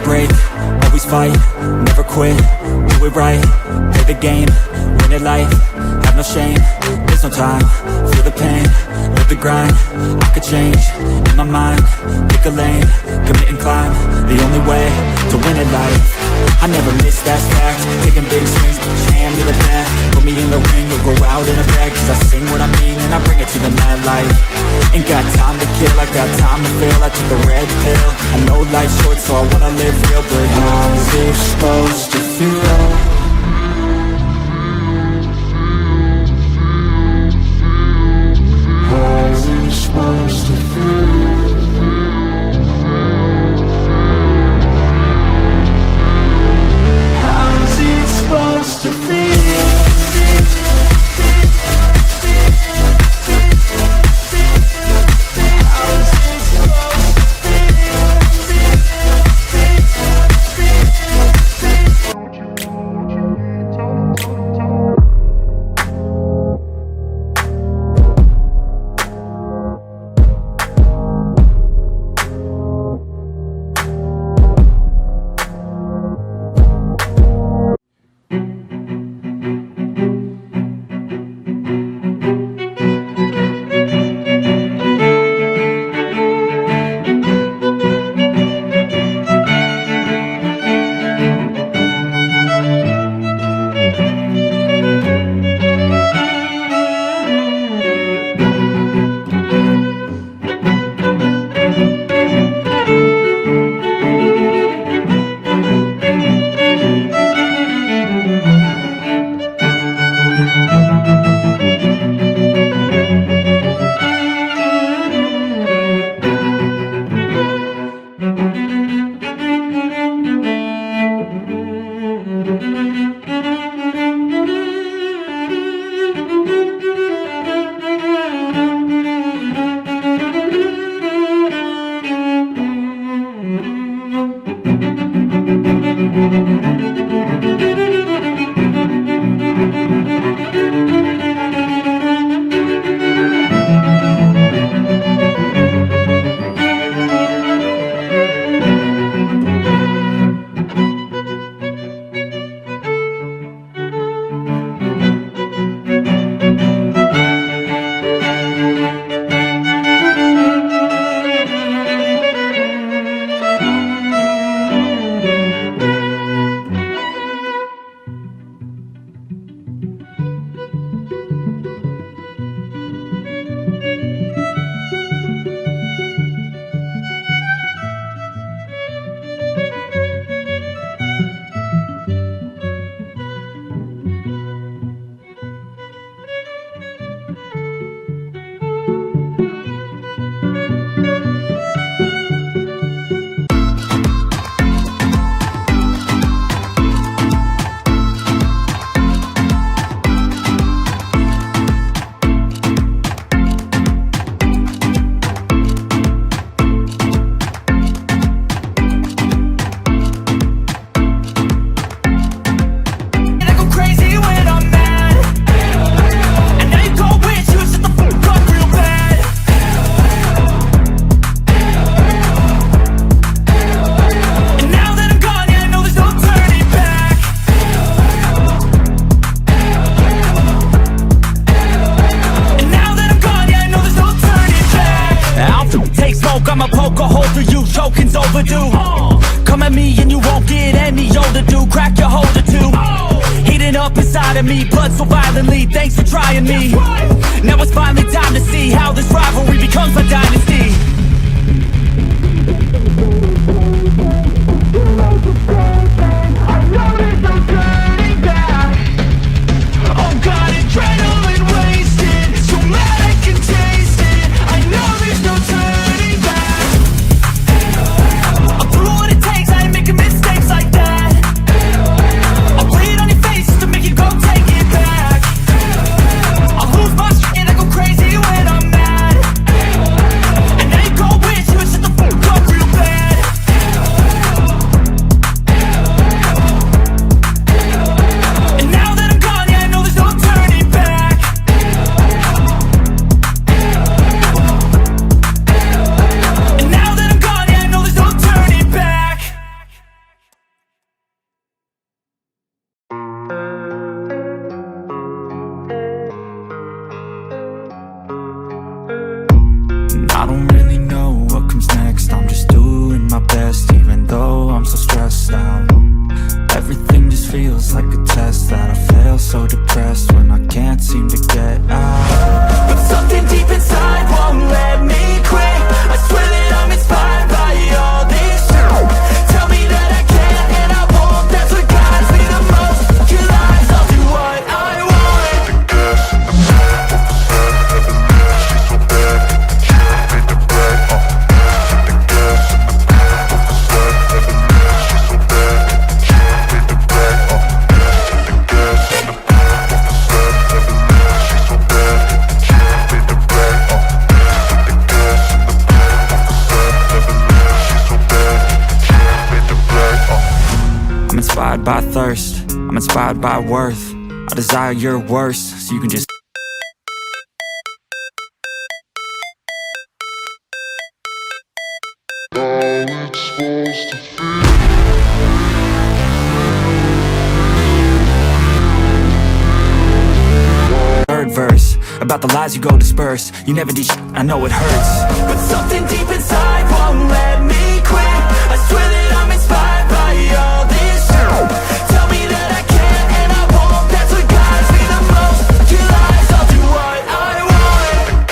break, always fight, never quit, do it right, play the game, win it life, have no shame, there's no time, feel the pain, live the grind, I could change, in my mind, pick a lane, commit and climb, the only way to win it life, I never miss, that's fact, taking big swings, put your hand to the bat, put me in the ring, or go out in a bag, cause I sing what I mean and I bring it to the mad light, ain't got time to kill, I got time to feel, I took the red pill, I know life's short so I wanna live real, but how's it supposed to feel? How's it supposed to feel? How's it supposed to feel? I'ma poke a hole through you, choking's overdue. Come at me and you won't get any older, dude. Crack your holder too. Heating up inside of me, blood so violently. Thanks for trying me. Now it's finally time to see how this rivalry becomes a dynasty. I know there's no turning back. Oh God, adrenaline wasted. So mad I can taste it. I know there's no turning back. I'll do what it takes, I ain't making mistakes like that. I'll bleed on your face just to make you go take it back. I'll lose my shit and I go crazy when I'm mad. And now inspired by thirst, I'm inspired by worth. I desire your worst, so you can just third verse, about the lies you go disperse. You never did shit, I know it hurts, but something deep inside won't let me quit. I swear that I'm inspired by all this shit. Tell me that I can't and I won't. That's what guides me the most. Your lies, I'll do what I want.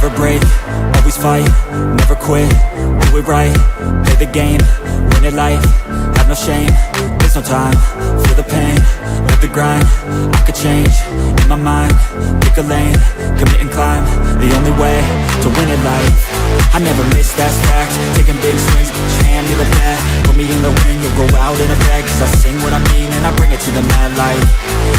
never break, always fight, never quit, do it right, play the game, win it life, have no shame, there's no time, feel the pain, live the grind, I could change, in my mind, pick a lane, commit and climb, the only way to win it life, I never miss, that's fact, taking big swings, put your hand to the bat, put me in the ring, you'll go out in a bag, cause I sing what I mean and I bring it to the mad light,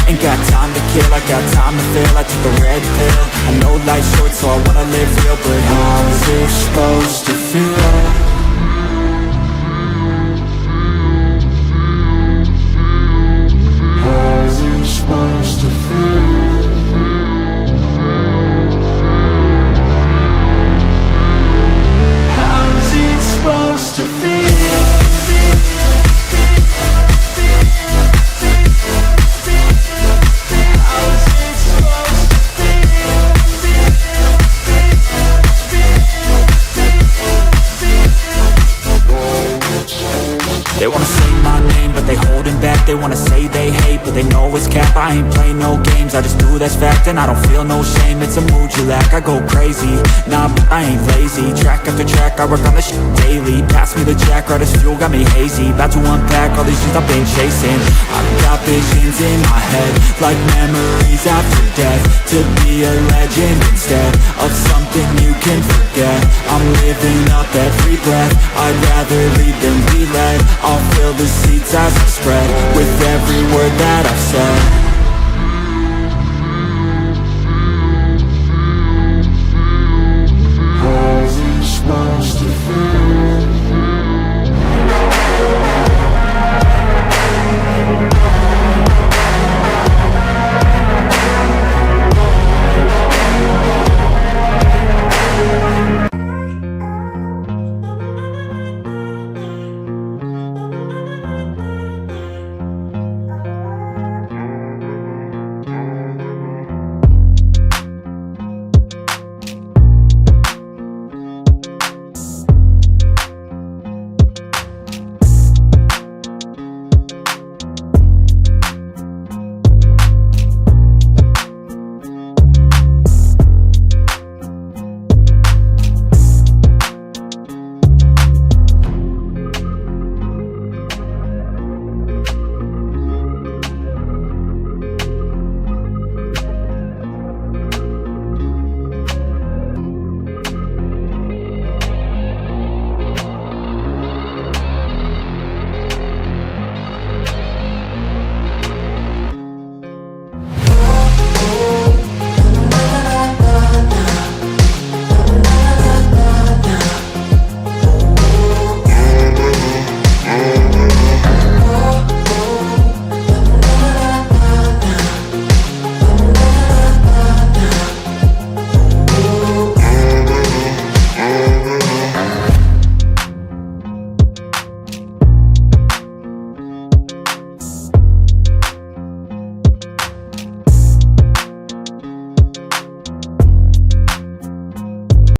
ain't got time to kill, I got time to feel, I took the red pill, I know life's short so I wanna live real, but how's it supposed to feel? How's it supposed to feel? How's it supposed to feel? They wanna say my name, but they holding back. They wanna say they hate, but they know it's cap. I ain't play no games, I just do that's fact. And I don't feel no shame, it's a mood you lack. I go crazy, nah, but I ain't lazy. Track after track, I work on this shit daily. Pass me the jack, right as fuel, got me hazy. About to unpack all these things I've been chasing. I've got visions in my head, like memories after death. To be a legend instead of something you can forget. I'm living up every breath, I'd rather lead than be led. I'll fill the seats as I spread with every word that I've said.